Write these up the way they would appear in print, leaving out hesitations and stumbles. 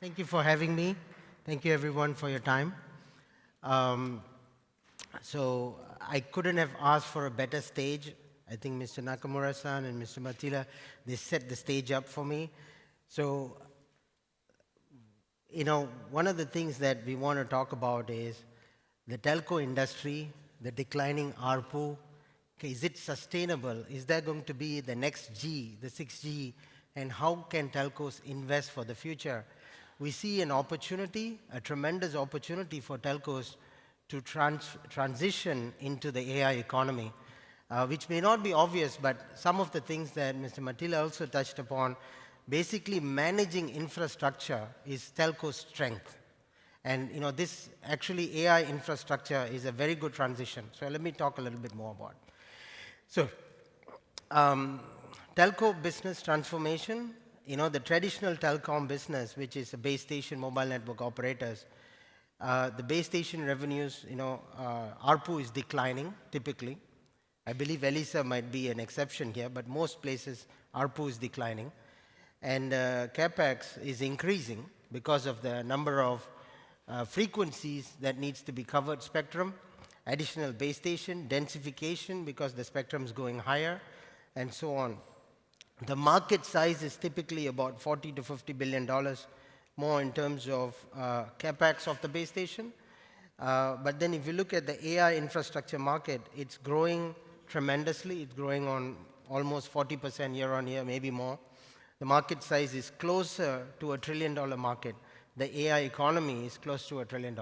Thank you for having me. Thank you, everyone, for your time. Um, so I couldn't have asked for a better stage. I think Mr. Nakamura-san and Mr. Matila, they set the stage up for me. So, one of the things that we want to talk about is the telco industry, the declining ARPU. Okay, is it sustainable? Is there going to be the next G, the 6G? And how can telcos invest for the future? We see an opportunity, a tremendous opportunity for telcos to transition into the AI economy, which may not be obvious, but some of the things that Mr. Matila also touched upon, basically managing infrastructure is telco's strength. And this actually AI infrastructure is a very good transition. So let me talk a little bit more about it. So telco business transformation, the traditional telecom business, which is a base station mobile network operators, the base station revenues, ARPU is declining typically. I believe Velayutham might be an exception here, but most places ARPU is declining. And CapEx is increasing because of the number of frequencies that needs to be covered spectrum, additional base station, densification because the spectrum is going higher, and so on. The market size is typically about $40 to $50 billion more in terms of CapEx of the base station. But then if you look at the AI infrastructure market, it's growing tremendously. It's growing on almost 40% year on year, maybe more. The market size is closer to $1 trillion market. The AI economy is close to $1 trillion.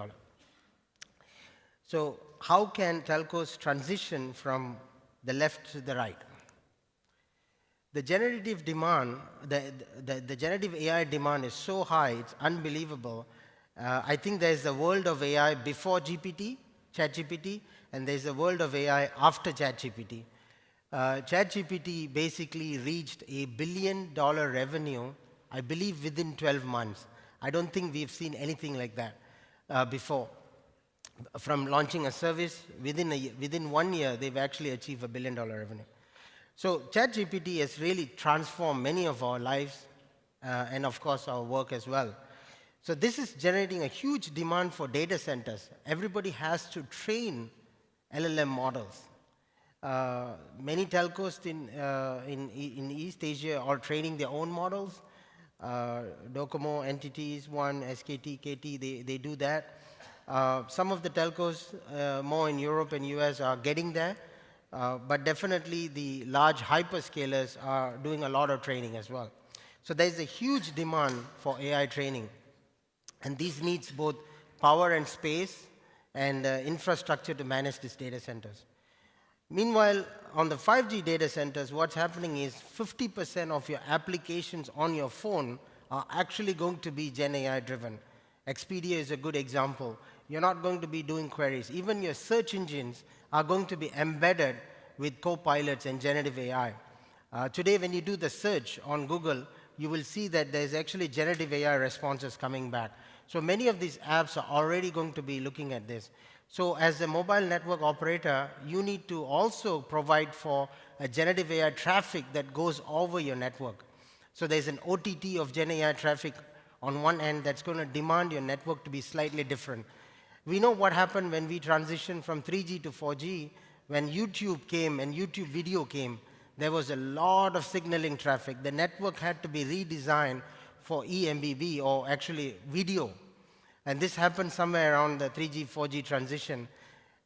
So how can telcos transition from the left to the right? The generative demand, the generative AI demand is so high, it's unbelievable. I think there's a world of AI before GPT, ChatGPT, and there's a world of AI after ChatGPT. ChatGPT basically reached $1 billion revenue, I believe, within 12 months. I don't think we've seen anything like that before. From launching a service, within 1 year, they've actually achieved $1 billion revenue. So ChatGPT has really transformed many of our lives and, of course, our work as well. So this is generating a huge demand for data centers. Everybody has to train LLM models. Many telcos in East Asia are training their own models. Docomo, entities, One, SKT, KT, they do that. Some of the telcos, more in Europe and US, are getting there. But definitely the large hyperscalers are doing a lot of training as well. So there's a huge demand for AI training. And these needs both power and space and infrastructure to manage these data centers. Meanwhile, on the 5G data centers, what's happening is 50% of your applications on your phone are actually going to be Gen AI driven. Expedia is a good example. You're not going to be doing queries. Even your search engines are going to be embedded with co-pilots and generative AI. Today, when you do the search on Google, you will see that there's actually generative AI responses coming back. So many of these apps are already going to be looking at this. So as a mobile network operator, you need to also provide for a generative AI traffic that goes over your network. So there's an OTT of Gen AI traffic on one end that's going to demand your network to be slightly different. We know what happened when we transitioned from 3G to 4G. When YouTube came and YouTube video came, there was a lot of signaling traffic. The network had to be redesigned for eMBB, or actually video. And this happened somewhere around the 3G, 4G transition.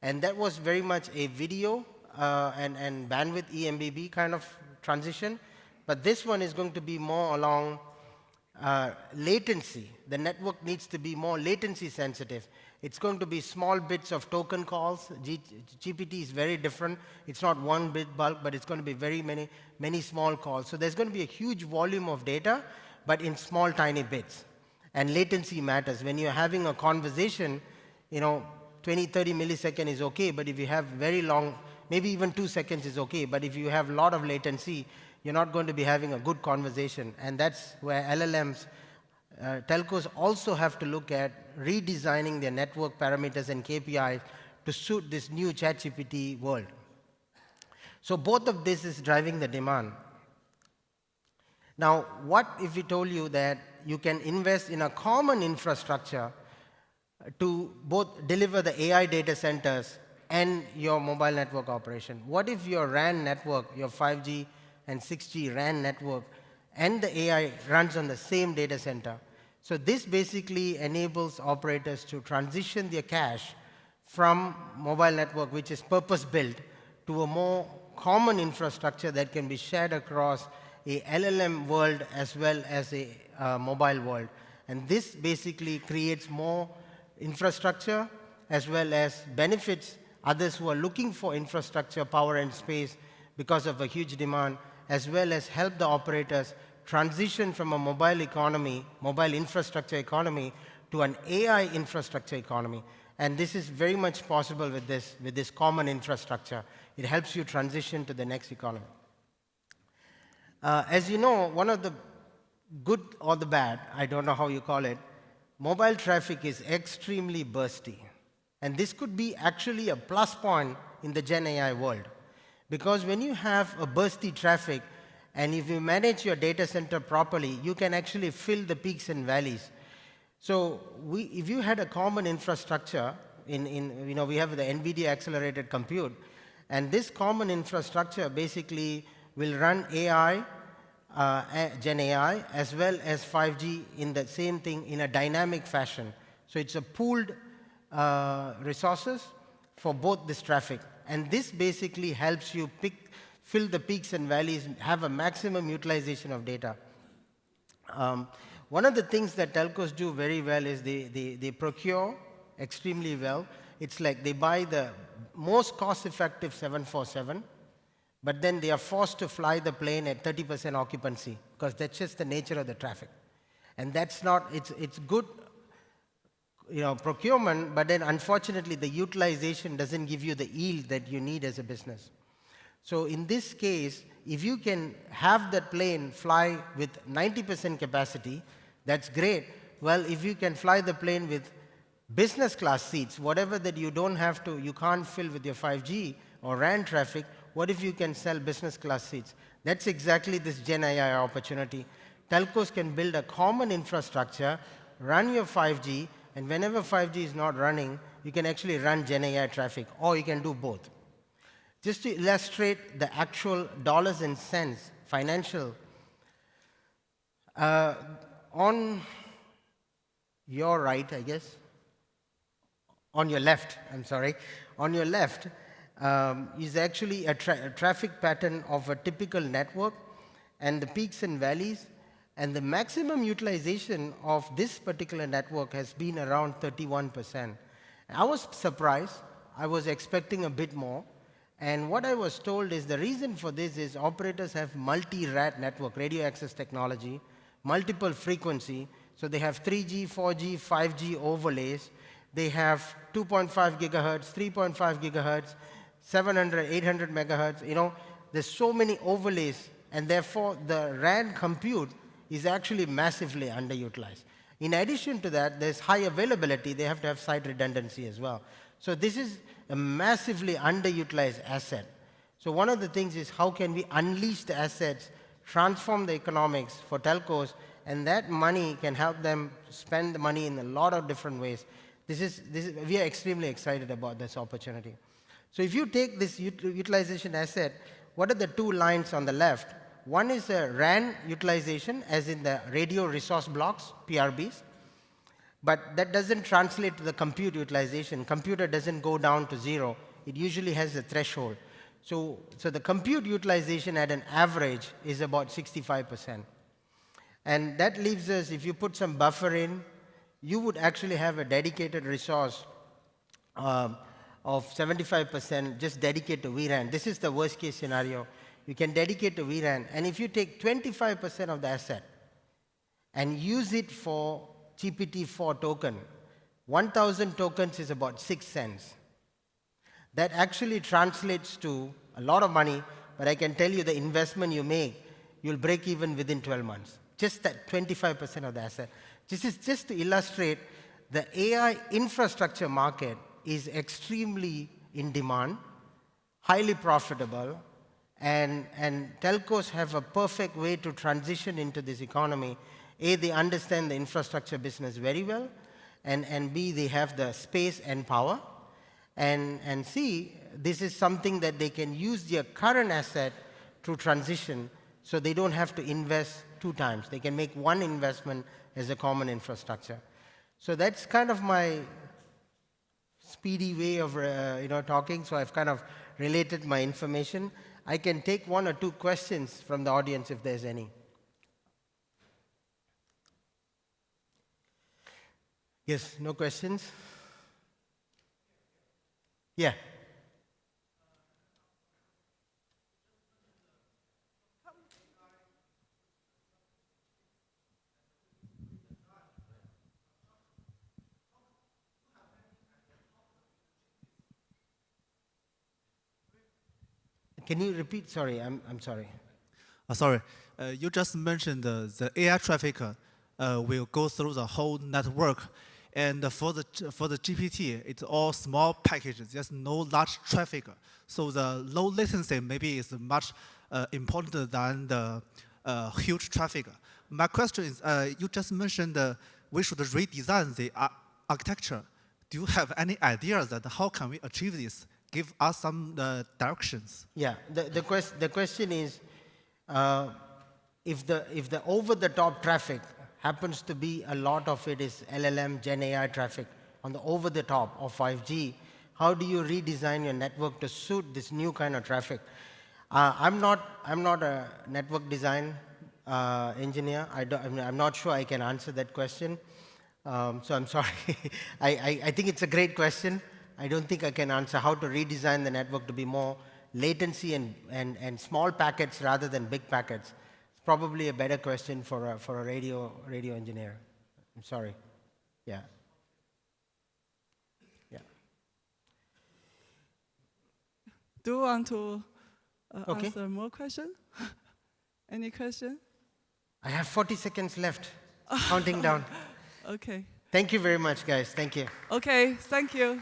And that was very much a video and bandwidth eMBB kind of transition. But this one is going to be more along latency. The network needs to be more latency sensitive. It's going to be small bits of token calls. GPT is very different. It's not one bit bulk, but it's going to be very many small calls. So there's going to be a huge volume of data, but in small, tiny bits. And latency matters. When you're having a conversation, 20, 30 milliseconds is okay, but if you have very long, maybe even 2 seconds is okay, but if you have a lot of latency, you're not going to be having a good conversation. And that's where LLMs, telcos also have to look at redesigning their network parameters and KPIs to suit this new ChatGPT world. So both of this is driving the demand. Now, what if we told you that you can invest in a common infrastructure to both deliver the AI data centers and your mobile network operation. What if your RAN network, your 5G and 6G RAN network, and the AI runs on the same data center? So this basically enables operators to transition their cache from mobile network, which is purpose-built, to a more common infrastructure that can be shared across a LLM world as well as a mobile world. And this basically creates more infrastructure as well as benefits others who are looking for infrastructure, power, and space because of a huge demand, as well as help the operators transition from a mobile economy, mobile infrastructure economy, to an AI infrastructure economy. And this is very much possible with this common infrastructure. It helps you transition to the next economy. As you know, one of the good or the bad, I don't know how you call it, mobile traffic is extremely bursty. And this could be actually a plus point in the Gen AI world. Because when you have a bursty traffic, and if you manage your data center properly, you can actually fill the peaks and valleys. So if you had a common infrastructure, we have the NVIDIA accelerated compute, and this common infrastructure basically will run AI, Gen AI, as well as 5G in the same thing in a dynamic fashion. So it's a pooled resources for both this traffic. And this basically helps you fill the peaks and valleys, have a maximum utilization of data. One of the things that telcos do very well is they procure extremely well. It's like they buy the most cost-effective 747, but then they are forced to fly the plane at 30% occupancy, because that's just the nature of the traffic. And that's not, it's good procurement, but then unfortunately the utilization doesn't give you the yield that you need as a business. So in this case, if you can have that plane fly with 90% capacity, that's great. Well, if you can fly the plane with business class seats, whatever that you can't fill with your 5G or RAN traffic, what if you can sell business class seats? That's exactly this Gen AI opportunity. Telcos can build a common infrastructure, run your 5G, and whenever 5G is not running, you can actually run Gen AI traffic, or you can do both. Just to illustrate the actual dollars and cents, financial, on your right, I guess, on your left, I'm sorry, on your left is actually a traffic pattern of a typical network and the peaks and valleys, and the maximum utilization of this particular network has been around 31%. I was surprised. I was expecting a bit more. And what I was told is the reason for this is operators have multi-RAT network, radio access technology, multiple frequency. So they have 3G, 4G, 5G overlays. They have 2.5 gigahertz, 3.5 gigahertz, 700, 800 megahertz. There's so many overlays, and therefore the RAN compute is actually massively underutilized. In addition to that, there's high availability. They have to have site redundancy as well. So this is a massively underutilized asset. So one of the things is how can we unleash the assets, transform the economics for telcos, and that money can help them spend the money in a lot of different ways. We are extremely excited about this opportunity. So if you take this utilization asset, what are the two lines on the left? One is a RAN utilization, as in the radio resource blocks, PRBs. But that doesn't translate to the compute utilization. Computer doesn't go down to zero. It usually has a threshold. So the compute utilization at an average is about 65%. And that leaves us, if you put some buffer in, you would actually have a dedicated resource of 75% just dedicated to vRAN. This is the worst case scenario. You can dedicate to vRAN. And if you take 25% of the asset and use it for GPT-4 token, 1,000 tokens is about 6 cents. That actually translates to a lot of money, but I can tell you the investment you make, you'll break even within 12 months. Just that 25% of the asset. This is just to illustrate the AI infrastructure market is extremely in demand, highly profitable, and telcos have a perfect way to transition into this economy A, they understand the infrastructure business very well, and B, they have the space and power, and C, this is something that they can use their current asset to transition, so they don't have to invest 2 times. They can make one investment as a common infrastructure. So that's kind of my speedy way of talking, so I've kind of related my information. I can take 1 or 2 questions from the audience if there's any. Yes, no questions? Yeah. Can you repeat? Sorry, I'm sorry. Sorry, you just mentioned the AI traffic will go through the whole network, and for the GPT, it's all small packages. There's no large traffic, so the low latency maybe is much important than the huge traffic. My question is, you just mentioned we should redesign the architecture. Do you have any ideas that how can we achieve this? Give us some directions. Yeah, the question is, if the over-the-top traffic happens to be a lot of it is LLM, Gen AI traffic on the over-the-top of 5G, how do you redesign your network to suit this new kind of traffic? I'm not a network design engineer. I'm not sure I can answer that question. So I'm sorry. I think it's a great question. I don't think I can answer how to redesign the network to be more latency and small packets rather than big packets. It's probably a better question for a radio engineer. I'm sorry. Yeah. Yeah. Do you want to answer more questions? Any question? I have 40 seconds left, counting down. Okay. Thank you very much, guys. Thank you. Okay, thank you.